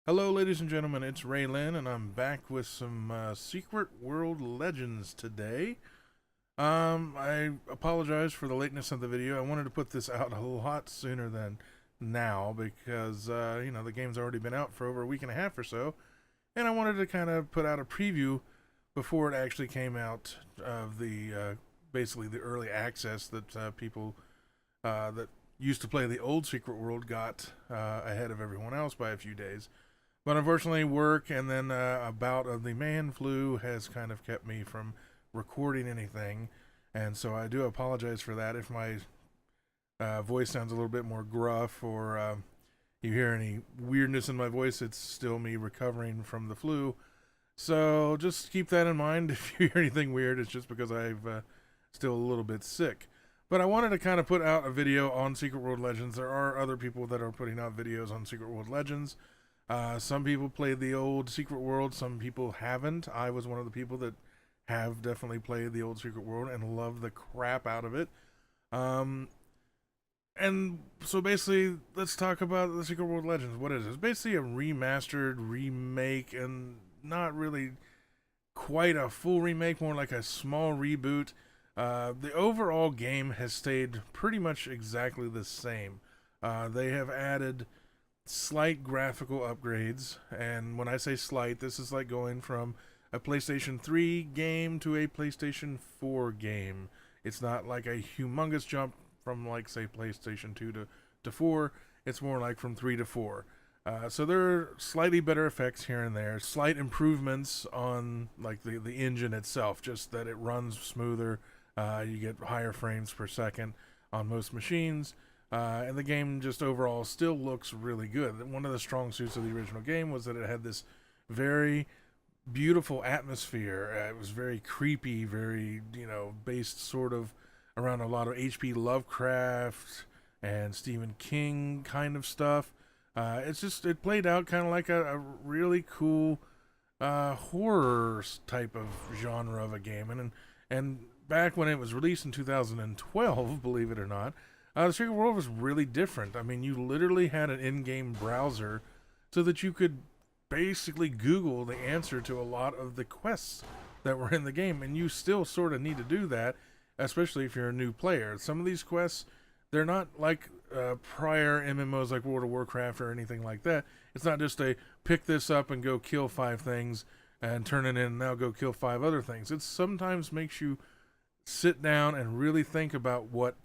Hello, ladies and gentlemen, it's Rei-Lin, and I'm back with some Secret World Legends today. I apologize for the lateness of the video. I wanted to put this out a lot sooner than now because, the game's already been out for over a week and a half or so, and I wanted to kind of put out a preview before it actually came out of basically the early access that people that used to play the old Secret World got ahead of everyone else by a few days. But unfortunately, work and then a bout of the man flu has kind of kept me from recording anything. And so I do apologize for that. If my voice sounds a little bit more gruff or you hear any weirdness in my voice, it's still me recovering from the flu. So just keep that in mind. If you hear anything weird, it's just because I'm still a little bit sick. But I wanted to kind of put out a video on Secret World Legends. There are other people that are putting out videos on Secret World Legends. Some people played the old Secret World, some people haven't. I was one of the people that have definitely played the old Secret World and love the crap out of it. And so basically, let's talk about the Secret World Legends. What is it? It's basically a remastered remake, and not really quite a full remake, more like a small reboot. The overall game has stayed pretty much exactly the same. They have added slight graphical upgrades, and when I say slight, this is like going from a PlayStation 3 game to a PlayStation 4 game. It's not like a humongous jump from, like, say, PlayStation 2 to 4. It's more like from 3 to 4. So there are slightly better effects here and there, slight improvements on like the engine itself, just that it runs smoother. You get higher frames per second on most machines. And the game just overall still looks really good. One of the strong suits of the original game was that it had this very beautiful atmosphere. It was very creepy, very, based sort of around a lot of H.P. Lovecraft and Stephen King kind of stuff. It played out kind of like a really cool horror type of genre of a game. And back when it was released in 2012, believe it or not, the Secret World was really different. I mean, you literally had an in-game browser so that you could basically Google the answer to a lot of the quests that were in the game, and you still sort of need to do that, especially if you're a new player. Some of these quests, they're not like prior MMOs like World of Warcraft or anything like that. It's not just a pick this up and go kill 5 things and turn it in and now go kill 5 other things. It sometimes makes you sit down and really think about what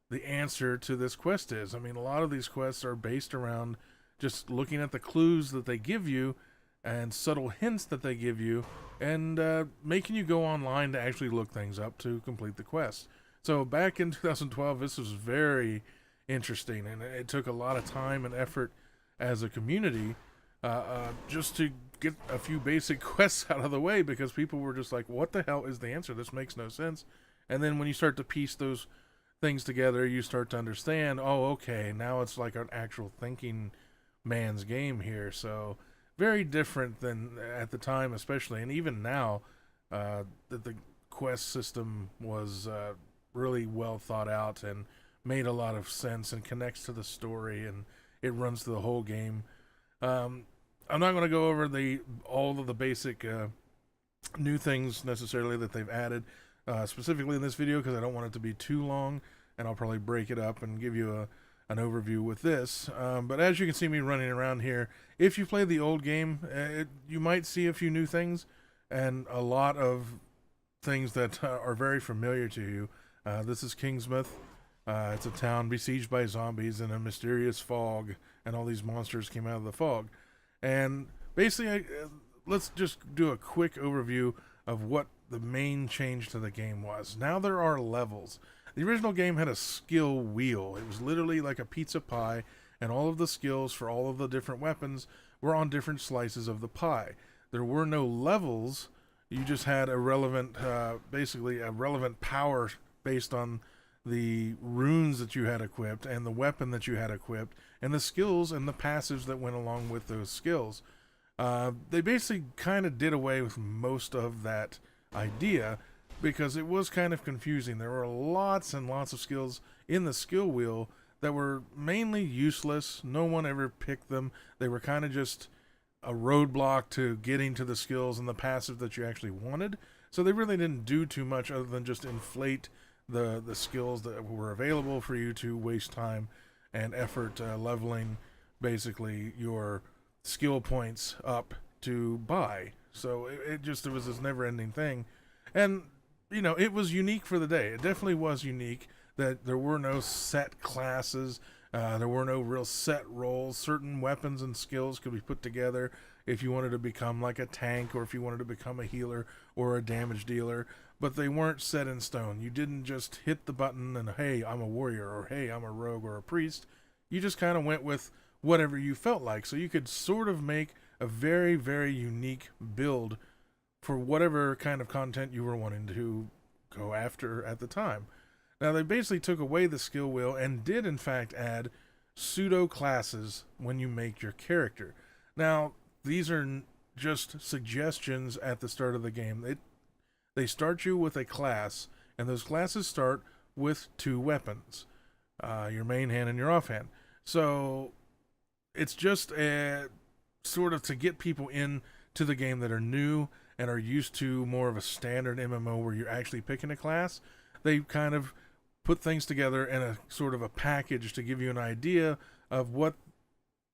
the answer to this quest is. I mean, a lot of these quests are based around just looking at the clues that they give you and subtle hints that they give you, and making you go online to actually look things up to complete the quest. So back in 2012, this was very interesting, and it took a lot of time and effort as a community just to get a few basic quests out of the way, because people were just like, what the hell is the answer? This makes no sense. And then when you start to piece those things together, you start to understand, oh, okay, now it's like an actual thinking man's game here. So very different than at the time, especially, and even now, that the quest system was really well thought out and made a lot of sense and connects to the story, and it runs through the whole game. I'm not going to go over all of the basic new things necessarily that they've added specifically in this video, because I don't want it to be too long, and I'll probably break it up and give you an overview with this. But as you can see me running around here, if you play the old game, you might see a few new things and a lot of things that are very familiar to you. This is Kingsmouth. It's a town besieged by zombies in a mysterious fog, and all these monsters came out of the fog. And basically, let's just do a quick overview of what the main change to the game was. Now there are levels. The original game had a skill wheel. It was literally like a pizza pie, and all of the skills for all of the different weapons were on different slices of the pie. There were no levels. You just had basically a relevant power based on the runes that you had equipped and the weapon that you had equipped and the skills and the passives that went along with those skills. They basically kind of did away with most of that idea, because it was kind of confusing. There were lots and lots of skills in the skill wheel that were mainly useless. No one ever picked them. They were kind of just a roadblock to getting to the skills and the passive that you actually wanted. So they really didn't do too much other than just inflate the skills that were available for you to waste time and effort leveling basically your skill points up to buy. So it was this never-ending thing. And, you know, it was unique for the day. It definitely was unique that there were no set classes. There were no real set roles. Certain weapons and skills could be put together if you wanted to become like a tank, or if you wanted to become a healer or a damage dealer, but they weren't set in stone. You didn't just hit the button and, hey, I'm a warrior, or hey, I'm a rogue or a priest. You just kind of went with whatever you felt like. So you could sort of make a very, very unique build for whatever kind of content you were wanting to go after at the time. Now, they basically took away the skill wheel and did, in fact, add pseudo classes when you make your character. Now, these are just suggestions at the start of the game. They start you with a class, and those classes start with 2 weapons, your main hand and your offhand. So it's just sort of to get people into the game that are new and are used to more of a standard MMO where you're actually picking a class. They kind of put things together in a sort of a package to give you an idea of what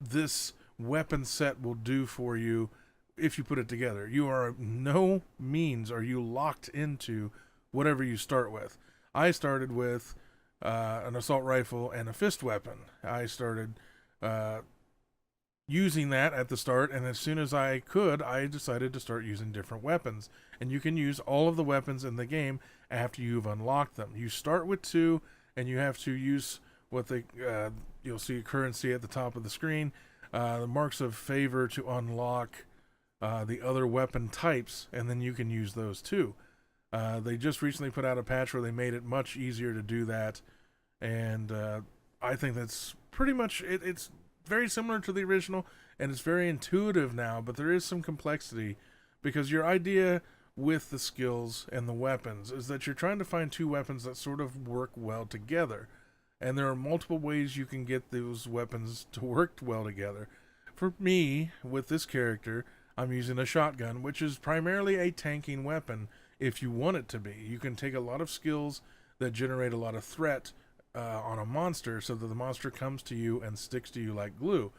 this weapon set will do for you if you put it together. You are no means are you locked into whatever you start with. I started with an assault rifle and a fist weapon. I started using that at the start, and as soon as I could, I decided to start using different weapons. And you can use all of the weapons in the game after you've unlocked them. You start with 2, and you have to use what you'll see a currency at the top of the screen, the marks of favor to unlock the other weapon types, and then you can use those too. They just recently put out a patch where they made it much easier to do that, and I think that's pretty much it. It's very similar to the original, and it's very intuitive now, but there is some complexity, because your idea with the skills and the weapons is that you're trying to find 2 weapons that sort of work well together, and there are multiple ways you can get those weapons to work well together. For me, with this character, I'm using a shotgun, which is primarily a tanking weapon if you want it to be. You can take a lot of skills that generate a lot of threat on a monster, so that the monster comes to you and sticks to you like glue.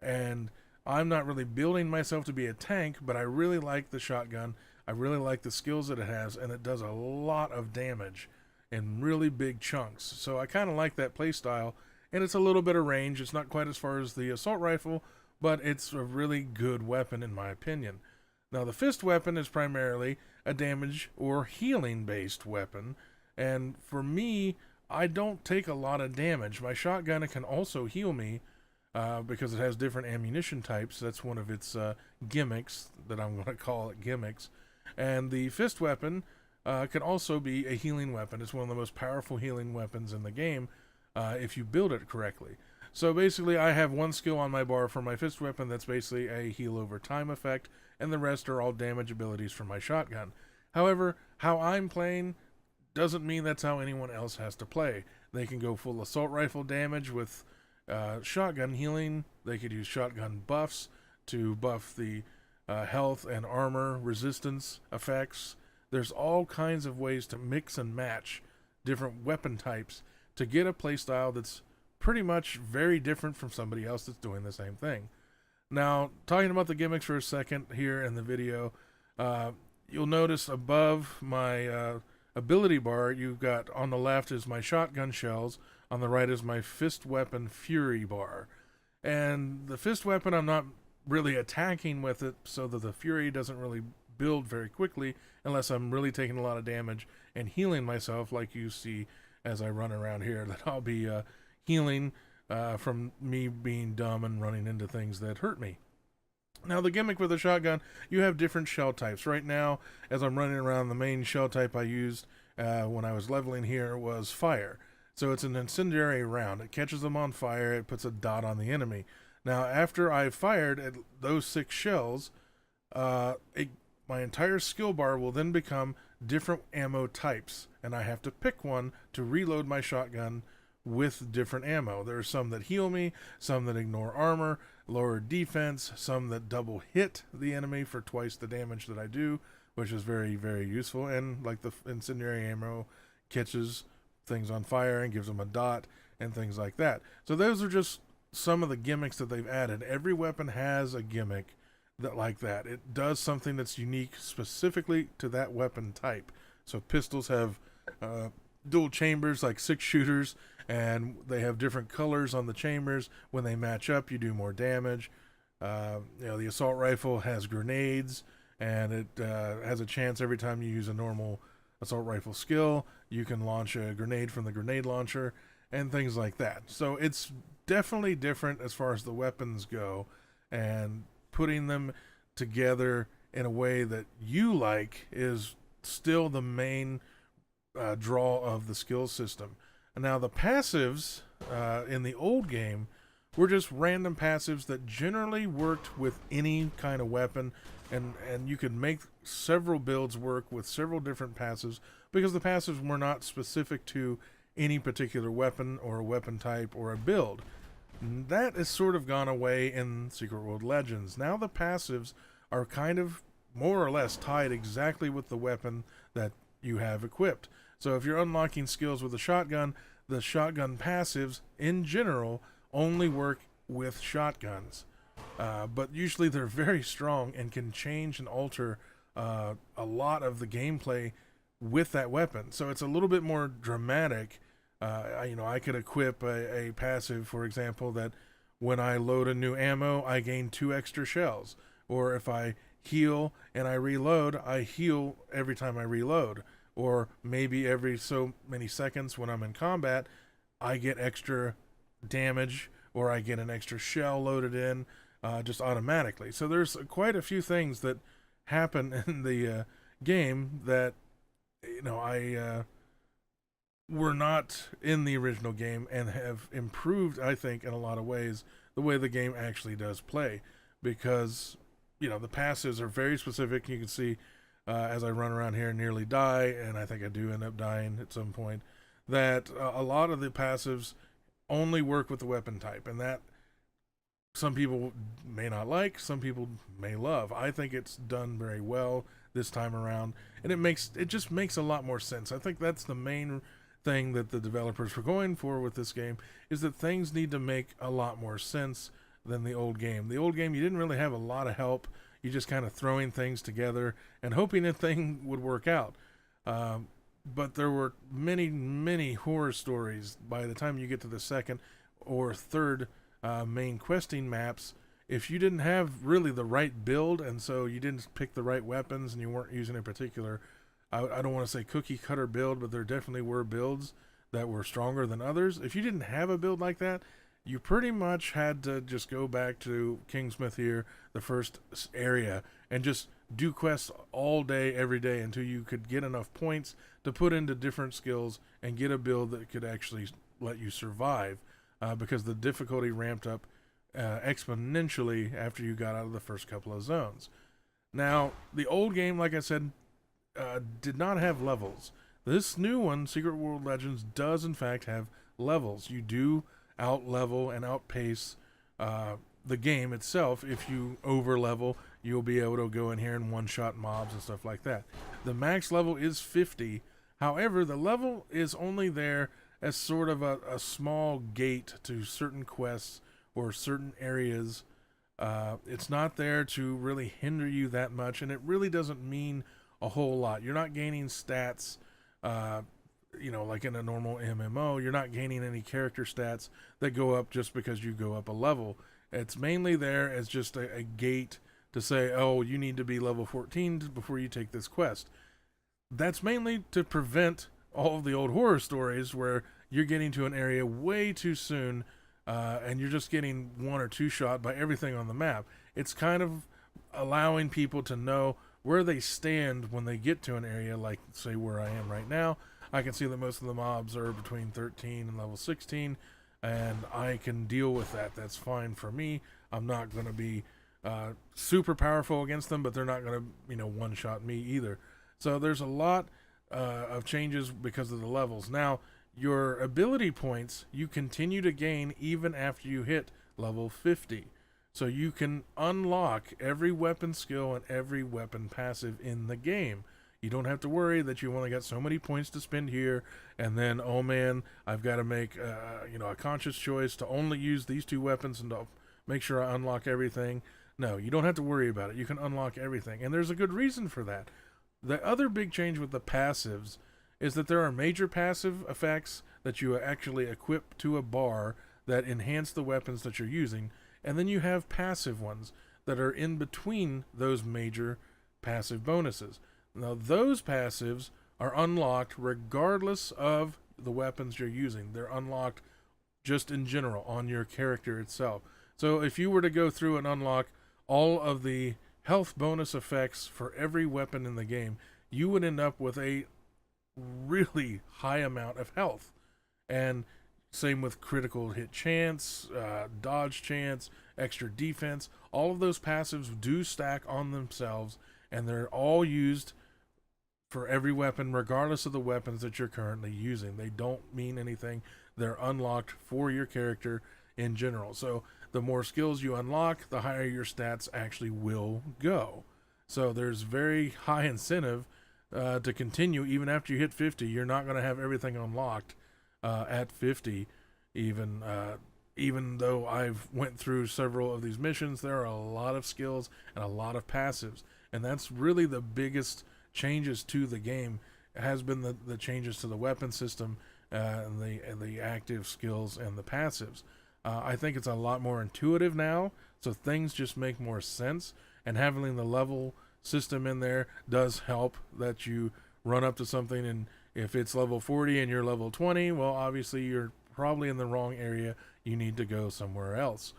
And I'm not really building myself to be a tank, but I really like the shotgun. I really like the skills that it has, and it does a lot of damage in really big chunks. So I kind of like that playstyle, and it's a little bit of range. It's not quite as far as the assault rifle, but it's a really good weapon in my opinion. Now, the fist weapon is primarily a damage or healing based weapon, and for me, I don't take a lot of damage. My shotgun can also heal me because it has different ammunition types. That's one of its gimmicks, that I'm going to call it gimmicks. And the fist weapon can also be a healing weapon. It's one of the most powerful healing weapons in the game if you build it correctly. So basically, I have 1 skill on my bar for my fist weapon that's basically a heal over time effect, and the rest are all damage abilities for my shotgun. However, how I'm playing doesn't mean that's how anyone else has to play. They can go full assault rifle damage with shotgun healing. They could use shotgun buffs to buff the health and armor resistance effects. There's all kinds of ways to mix and match different weapon types to get a playstyle that's pretty much very different from somebody else that's doing the same thing. Now, talking about the gimmicks for a second here in the video, you'll notice above my ability bar, you've got on the left is my shotgun shells, on the right is my fist weapon fury bar. And the fist weapon, I'm not really attacking with it, so that the fury doesn't really build very quickly unless I'm really taking a lot of damage and healing myself, like you see as I run around here, that I'll be healing from me being dumb and running into things that hurt me. Now, the gimmick with the shotgun, you have different shell types. Right now, as I'm running around, the main shell type I used when I was leveling here was fire. So it's an incendiary round. It catches them on fire. It puts a dot on the enemy. Now, after I've fired at those 6 shells, my entire skill bar will then become different ammo types, and I have to pick one to reload my shotgun with different ammo. There are some that heal me, some that ignore armor, lower defense, some that double hit the enemy for twice the damage that I do, which is very, very useful. And like the incendiary ammo catches things on fire and gives them a dot and things like that. So those are just some of the gimmicks that they've added. Every weapon has a gimmick that like that. It does something that's unique specifically to that weapon type. So pistols have dual chambers, like 6 shooters, and they have different colors on the chambers. When they match up, you do more damage. The assault rifle has grenades, and it has a chance every time you use a normal assault rifle skill, you can launch a grenade from the grenade launcher and things like that. So it's definitely different as far as the weapons go, and putting them together in a way that you like is still the main draw of the skill system. And now the passives in the old game were just random passives that generally worked with any kind of weapon, and you could make several builds work with several different passives because the passives were not specific to any particular weapon or a weapon type or a build. That has sort of gone away in Secret World Legends. Now the passives are kind of more or less tied exactly with the weapon that you have equipped. So if you're unlocking skills with a shotgun, the shotgun passives in general only work with shotguns. But usually they're very strong and can change and alter a lot of the gameplay with that weapon. So it's a little bit more dramatic. I could equip a passive, for example, that when I load a new ammo, I gain 2 extra shells. Or if I heal and I reload, I heal every time I reload. Or maybe every so many seconds when I'm in combat, I get extra damage, or I get an extra shell loaded in just automatically. So there's quite a few things that happen in the game that I were not in the original game, and have improved, I think, in a lot of ways, the way the game actually does play. Because, the passives are very specific. You can see as I run around here and nearly die, and I think I do end up dying at some point, that a lot of the passives only work with the weapon type, and that some people may not like, some people may love. I think it's done very well this time around, and it just makes a lot more sense. I think that's the main thing that the developers were going for with this game, is that things need to make a lot more sense than the old game. The old game, you didn't really have a lot of help. You just kind of throwing things together and hoping a thing would work out. But there were many, many horror stories by the time you get to the second or third main questing maps. If you didn't have really the right build, and so you didn't pick the right weapons, and you weren't using a particular, I don't want to say cookie cutter build, but there definitely were builds that were stronger than others. If you didn't have a build like that, you pretty much had to just go back to Kingsmith here, the first area, and just do quests all day, every day, until you could get enough points to put into different skills and get a build that could actually let you survive, because the difficulty ramped up exponentially after you got out of the first couple of zones. Now, the old game, like I said, did not have levels. This new one, Secret World Legends, does in fact have levels. You do out-level and outpace the game itself. If you over-level, you'll be able to go in here and one-shot mobs and stuff like that. The max level is 50. However, the level is only there as sort of a small gate to certain quests or certain areas. It's not there to really hinder you that much, and it really doesn't mean a whole lot. You're not gaining stats, like in a normal MMO. You're not gaining any character stats that go up just because you go up a level. It's mainly there as just a gate to say, oh, you need to be level 14 before you take this quest. That's mainly to prevent all of the old horror stories where you're getting to an area way too soon, and you're just getting 1 or 2 shot by everything on the map. It's kind of allowing people to know where they stand when they get to an area, like, say, where I am right now. I can see that most of the mobs are between 13 and level 16, and I can deal with that. That's fine for me. I'm not going to be super powerful against them, but they're not going to, one-shot me either. So there's a lot of changes because of the levels. Now, your ability points, you continue to gain even after you hit level 50. So you can unlock every weapon skill and every weapon passive in the game. You don't have to worry that you only got so many points to spend here, and then, oh man, I've got to make a conscious choice to only use these two weapons and to make sure I unlock everything. No, you don't have to worry about it. You can unlock everything, and there's a good reason for that. The other big change with the passives is that there are major passive effects that you actually equip to a bar that enhance the weapons that you're using, and then you have passive ones that are in between those major passive bonuses. Now, those passives are unlocked regardless of the weapons you're using. They're unlocked just in general on your character itself. So if you were to go through and unlock all of the health bonus effects for every weapon in the game, you would end up with a really high amount of health. And same with critical hit chance, dodge chance, extra defense. All of those passives do stack on themselves, and they're all used for every weapon, regardless of the weapons that you're currently using. They don't mean anything. They're unlocked for your character in general. So the more skills you unlock, the higher your stats actually will go. So there's very high incentive to continue even after you hit 50. You're not going to have everything unlocked at 50. Even though I've went through several of these missions, there are a lot of skills and a lot of passives. And that's really the biggest changes to the game. It has been the changes to the weapon system and the active skills and the passives. I think it's a lot more intuitive now, so things just make more sense, and having the level system in there does help, that you run up to something, and if it's level 40 and you're level 20, well, obviously you're probably in the wrong area. You need to go somewhere else.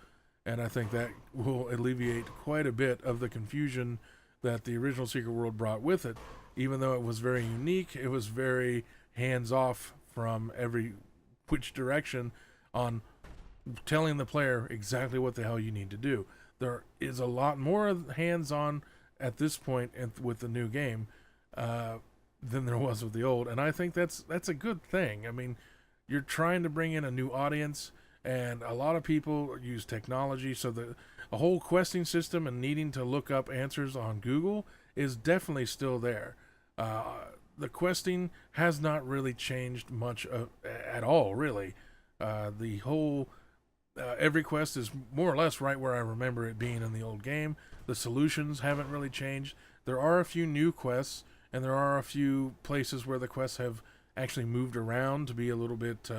And I think that will alleviate quite a bit of the confusion that the original Secret World brought with it. Even though it was very unique, it was very hands-off from every which direction on telling the player exactly what the hell you need to do. There is a lot more hands-on at this point with the new game than there was with the old, and I think that's a good thing. I mean, you're trying to bring in a new audience, and a lot of people use technology, so a whole questing system and needing to look up answers on Google is definitely still there. The questing has not really changed much at all, really. The whole every quest is more or less right where I remember it being in the old game. The solutions haven't really changed. There are a few new quests, and there are a few places where the quests have actually moved around to be a little bit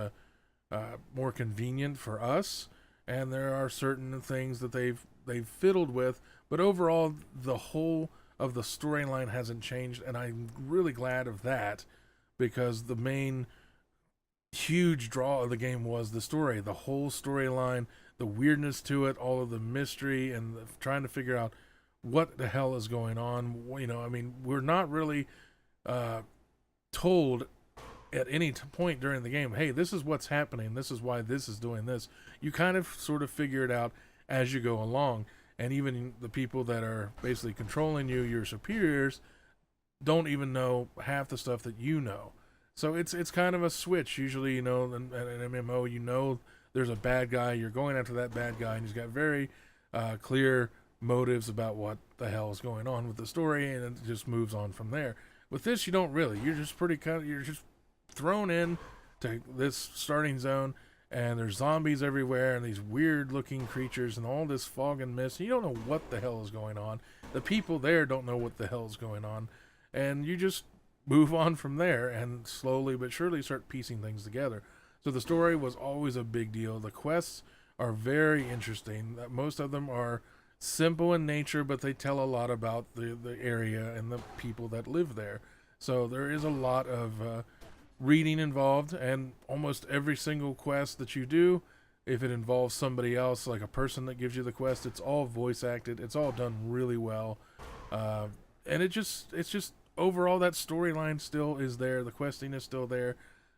more convenient for us. And there are certain things that they've fiddled with, but overall, the whole of the storyline hasn't changed, and I'm really glad of that, because the main huge draw of the game was the story, the whole storyline, the weirdness to it, all of the mystery, and trying to figure out what the hell is going on. You know, I mean, we're not really told at any point during the game, hey, this is what's happening, this is why this is doing this. You kind of sort of figure it out as you go along, and even the people that are basically controlling you, your superiors, don't even know half the stuff that you know. So it's kind of a switch. Usually, you know, in an MMO, you know there's a bad guy, you're going after that bad guy, and he's got very clear motives about what the hell is going on with the story, and it just moves on from there. With this, you don't really. You're just you're just thrown in to this starting zone, and there's zombies everywhere, and these weird-looking creatures, and all this fog and mist. You don't know what the hell is going on. The people there don't know what the hell is going on, and you just move on from there, and slowly but surely start piecing things together. So the story was always a big deal. The quests are very interesting. Most of them are simple in nature, but they tell a lot about the area and the people that live there. So there is a lot of reading involved, and almost every single quest that you do, if it involves somebody else, like a person that gives you the quest, it's all voice acted. It's all done really well, and it's just overall that storyline still is there. The questing is still there.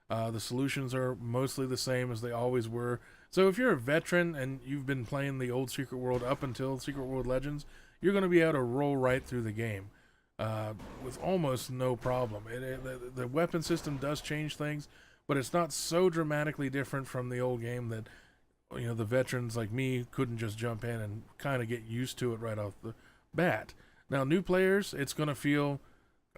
The solutions are mostly the same as they always were. So if you're a veteran and you've been playing the old Secret World up until Secret World Legends, you're going to be able to roll right through the game with almost no problem. The weapon system does change things, but it's not so dramatically different from the old game that the veterans like me couldn't just jump in and kind of get used to it right off the bat. Now, new players, it's going to feel,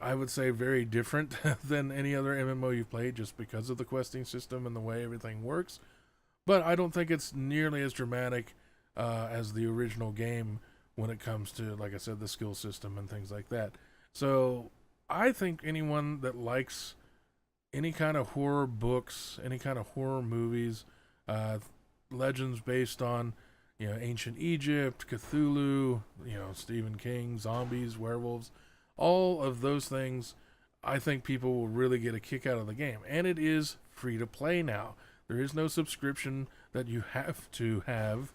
I would say, very different than any other MMO you've played just because of the questing system and the way everything works. But I don't think it's nearly as dramatic as the original game when it comes to, like I said, the skill system and things like that. So I think anyone that likes any kind of horror books, any kind of horror movies, legends based on ancient Egypt, Cthulhu, Stephen King, zombies, werewolves, all of those things, I think people will really get a kick out of the game. And it is free to play now. There is no subscription that you have to have,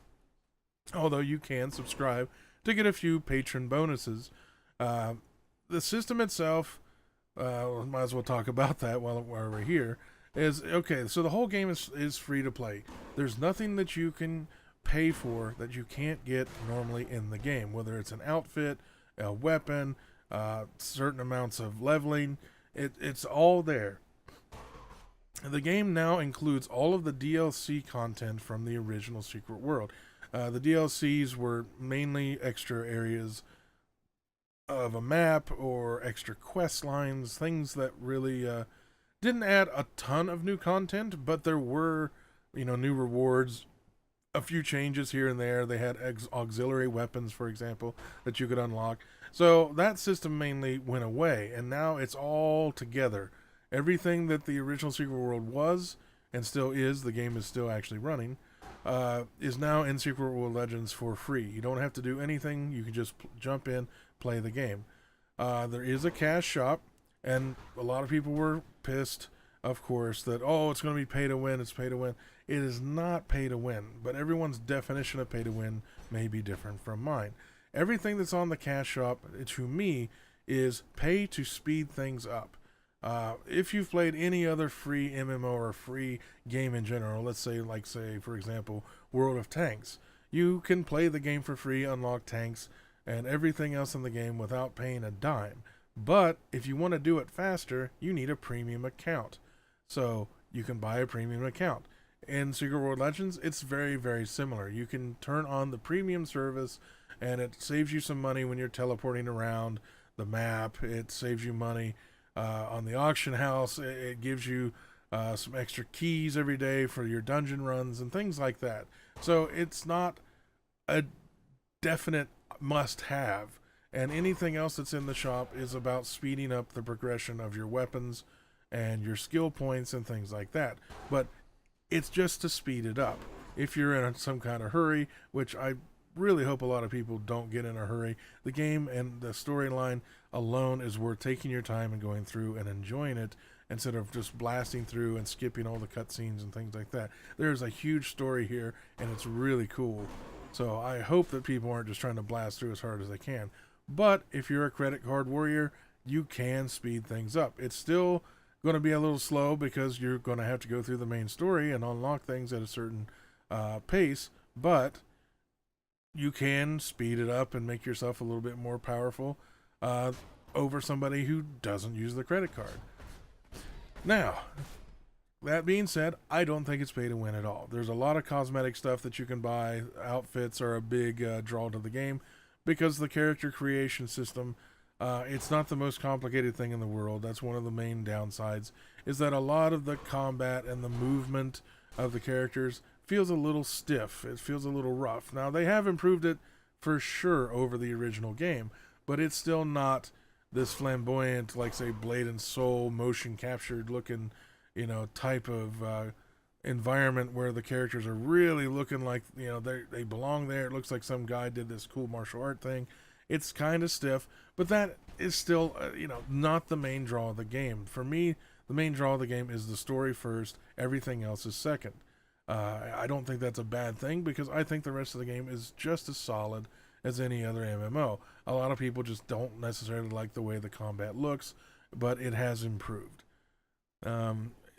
although you can subscribe to get a few patron bonuses. The system itself, might as well talk about that while we're here, is okay. So the whole game is free to play. There's nothing that you can pay for that you can't get normally in the game, whether it's an outfit, a weapon, certain amounts of leveling. It's all there. The game now includes all of the DLC content from the original Secret World. The DLCs were mainly extra areas of a map or extra quest lines, things that really didn't add a ton of new content, but there were, new rewards, a few changes here and there. They had auxiliary weapons, for example, that you could unlock. So that system mainly went away, and now it's all together. Everything that the original Secret World was, and still is, the game is still actually running, is now in Secret World Legends for free. You don't have to do anything. You can just jump in, play the game. There is a cash shop, and a lot of people were pissed, of course, that, it's going to be pay to win, it's pay to win. It is not pay to win, but everyone's definition of pay to win may be different from mine. Everything that's on the cash shop, to me, is pay to speed things up. If you've played any other free MMO or free game in general, let's say, for example, World of Tanks, you can play the game for free, unlock tanks, and everything else in the game without paying a dime. But if you want to do it faster, you need a premium account. So you can buy a premium account. In Secret World Legends, it's very, very similar. You can turn on the premium service, and it saves you some money when you're teleporting around the map. It saves you money on the auction house. It gives you some extra keys every day for your dungeon runs and things like that. So it's not a definite must-have. And anything else that's in the shop is about speeding up the progression of your weapons and your skill points and things like that. But it's just to speed it up. If you're in some kind of hurry, which I really hope a lot of people don't get in a hurry, the game and the storyline alone is worth taking your time and going through and enjoying it instead of just blasting through and skipping all the cutscenes and things like that. There's a huge story here, and it's really cool. So I hope that people aren't just trying to blast through as hard as they can. But if you're a credit card warrior, you can speed things up. It's still going to be a little slow because you're going to have to go through the main story and unlock things at a certain pace, but you can speed it up and make yourself a little bit more powerful over somebody who doesn't use the credit card. Now, that being said, I don't think it's pay to win at all. There's a lot of cosmetic stuff that you can buy. Outfits are a big draw to the game because the character creation system, it's not the most complicated thing in the world. That's one of the main downsides, is that a lot of the combat and the movement of the characters feels a little stiff. It feels a little rough. Now, they have improved it for sure over the original game, but it's still not this flamboyant, like, say, Blade and Soul motion captured looking, type of environment where the characters are really looking like, they belong there. It looks like some guy did this cool martial art thing. It's kind of stiff, but that is still, not the main draw of the game. For me, the main draw of the game is the story first. Everything else is second. I don't think that's a bad thing because I think the rest of the game is just as solid as any other MMO. A lot of people just don't necessarily like the way the combat looks, but it has improved.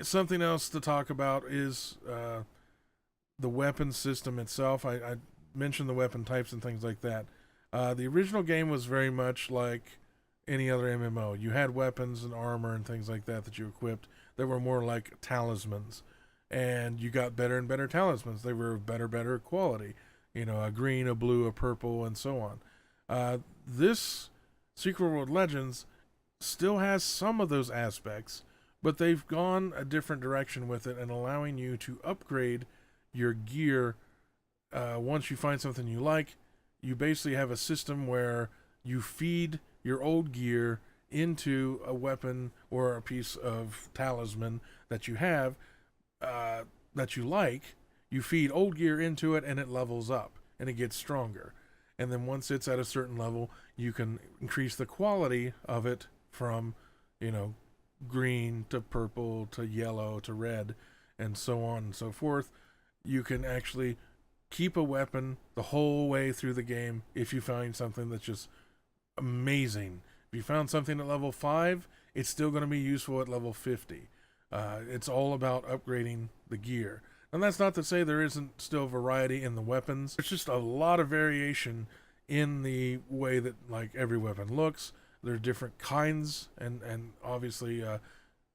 Something else to talk about is the weapon system itself. I mentioned the weapon types and things like that. The original game was very much like any other MMO. You had weapons and armor and things like that you equipped that were more like talismans. and you got better and better talismans. They were of better quality. You know, a green, a blue, a purple, and so on. This Secret World Legends still has some of those aspects, but they've gone a different direction with it and allowing you to upgrade your gear. Once you find something you like, you basically have a system where you feed your old gear into a weapon or a piece of talisman that you have that you like. You feed old gear into it and it levels up and it gets stronger. And then once it's at a certain level, you can increase the quality of it from, you know, green to purple to yellow to red and so on and so forth. You can actually keep a weapon the whole way through the game if you find something that's just amazing. If you found something at level 5, it's still going to be useful at level 50. It's all about upgrading the gear. And that's not to say there isn't still variety in the weapons. There's just a lot of variation in the way that like every weapon looks. There are different kinds and obviously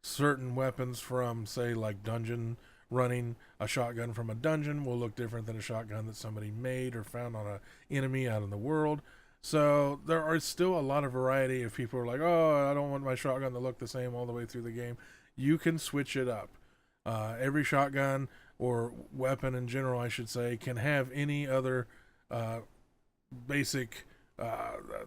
certain weapons from, say, like dungeon running. A shotgun from a dungeon will look different than a shotgun that somebody made or found on an enemy out in the world. So there are still a lot of variety. If people are like, oh, I don't want my shotgun to look the same all the way through the game, you can switch it up. Every shotgun or weapon in general, I should say, can have any other basic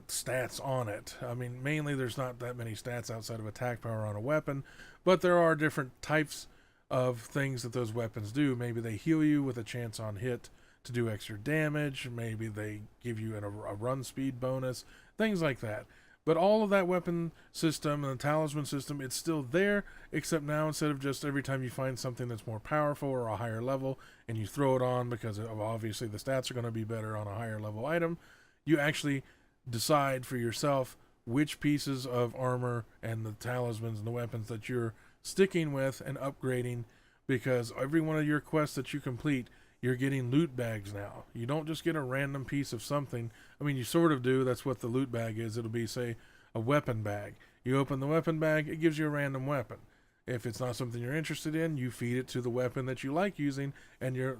stats on it. I mean, mainly there's not that many stats outside of attack power on a weapon, but there are different types of things that those weapons do. Maybe they heal you with a chance on hit to do extra damage. Maybe they give you a run speed bonus, things like that. But all of that weapon system and the talisman system, it's still there, except now instead of just every time you find something that's more powerful or a higher level and you throw it on because obviously the stats are going to be better on a higher level item, you actually decide for yourself which pieces of armor and the talismans and the weapons that you're sticking with and upgrading, because every one of your quests that you complete, you're getting loot bags now. You don't just get a random piece of something. I mean, you sort of do. That's what the loot bag is. It'll be, say, a weapon bag. You open the weapon bag, it gives you a random weapon. If it's not something you're interested in, you feed it to the weapon that you like using, and your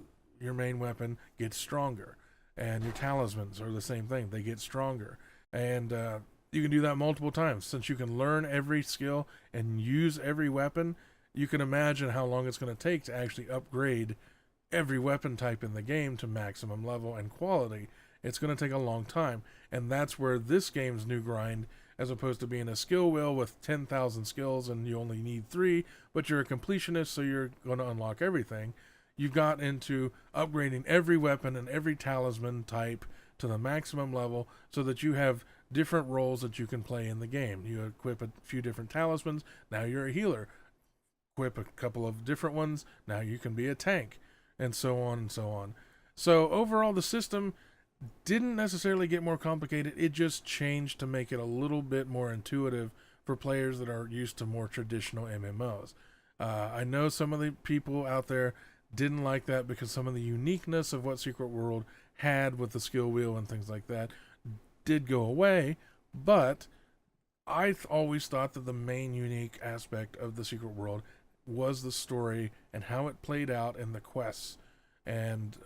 main weapon gets stronger. And your talismans are the same thing. They get stronger. And you can do that multiple times. Since you can learn every skill and use every weapon, you can imagine how long it's going to take to actually upgrade every weapon type in the game to maximum level and quality. It's going to take a long time, and that's where this game's new grind, as opposed to being a skill wheel with 10,000 skills and you only need 3, but you're a completionist, so you're going to unlock everything. You've got into upgrading every weapon and every talisman type to the maximum level so that you have different roles that you can play in the game. You equip a few different talismans, now you're a healer. Equip a couple of different ones, now you can be a tank. And so on and so on. So overall, the system didn't necessarily get more complicated. It just changed to make it a little bit more intuitive for players that are used to more traditional MMOs. I know some of the people out there didn't like that because some of the uniqueness of what Secret World had with the skill wheel and things like that did go away, but I always thought that the main unique aspect of the Secret World was the story and how it played out in the quests, and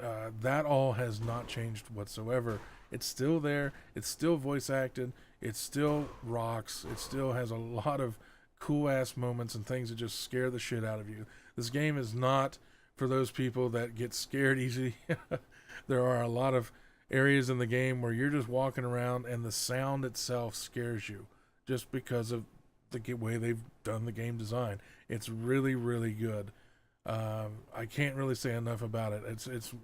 that all has not changed whatsoever. It's still there, it's still voice acted, it still rocks, it still has a lot of cool ass moments and things that just scare the shit out of you. This game is not for those people that get scared easily. There are a lot of areas in the game where you're just walking around and the sound itself scares you just because of the way they've done the game design. It's really, really good. I can't really say enough about it. It's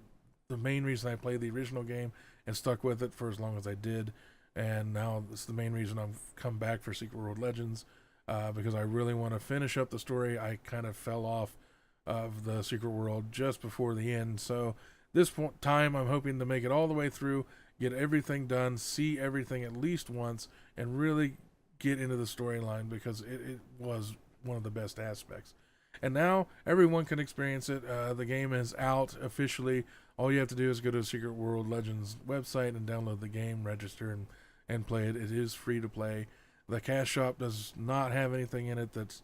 the main reason I played the original game and stuck with it for as long as I did, and now it's the main reason I've come back for Secret World Legends, because I really want to finish up the story. I kind of fell off of the Secret World just before the end, so this time I'm hoping to make it all the way through, get everything done, see everything at least once, and really get into the storyline, because it was one of the best aspects. And now everyone can experience it. The game is out officially. All you have to do is go to Secret World Legends website and download the game, register, and play it. It is free to play. The cash shop does not have anything in it that's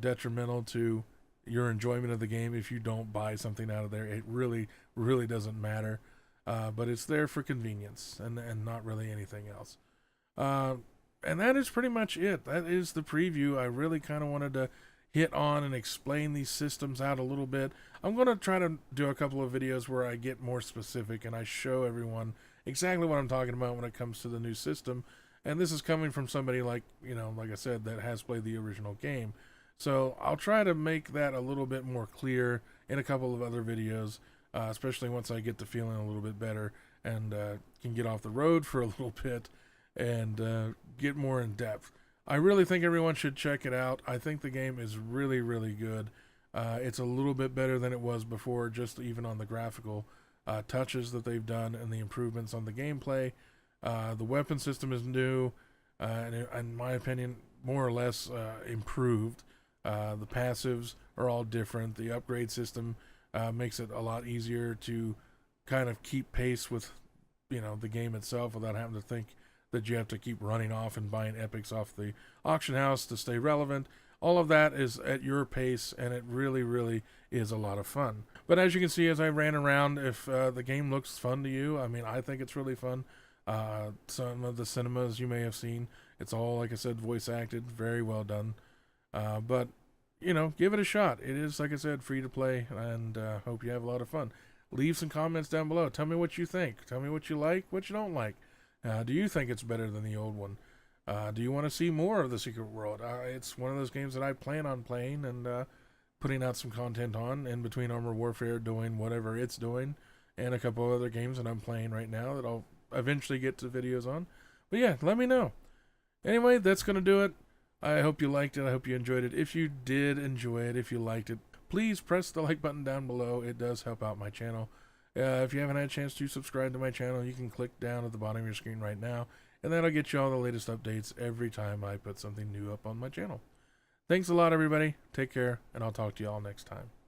detrimental to your enjoyment of the game if you don't buy something out of there. It really, really doesn't matter. But it's there for convenience and not really anything else. And that is pretty much it. That is the preview. I really kind of wanted to hit on and explain these systems out a little bit. I'm going to try to do a couple of videos where I get more specific and I show everyone exactly what I'm talking about when it comes to the new system. And this is coming from somebody like, like I said, that has played the original game. So I'll try to make that a little bit more clear in a couple of other videos, especially once I get the feeling a little bit better and can get off the road for a little bit and get more in depth. I really think everyone should check it out. I think the game is really, really good. It's a little bit better than it was before, just even on the graphical touches that they've done and the improvements on the gameplay. The weapon system is new, and in my opinion, more or less improved. The passives are all different. The upgrade system makes it a lot easier to kind of keep pace with, the game itself without having to think that you have to keep running off and buying epics off the auction house to stay relevant. All of that is at your pace, and it really, really is a lot of fun. But as you can see, as I ran around, if the game looks fun to you, I think it's really fun. Some of the cinemas you may have seen, it's all, like I said, voice acted, very well done. But, give it a shot. It is, like I said, free to play, and hope you have a lot of fun. Leave some comments down below. Tell me what you think. Tell me what you like, what you don't like. Do you think it's better than the old one? Do you want to see more of the Secret World? It's one of those games that I plan on playing and putting out some content on in between Armor Warfare doing whatever it's doing and a couple of other games that I'm playing right now that I'll eventually get to videos on. But yeah, let me know. Anyway, that's going to do it. I hope you liked it. I hope you enjoyed it. If you did enjoy it, if you liked it, please press the like button down below. It does help out my channel. If you haven't had a chance to subscribe to my channel, you can click down at the bottom of your screen right now, and that'll get you all the latest updates every time I put something new up on my channel. Thanks a lot, everybody. Take care, and I'll talk to you all next time.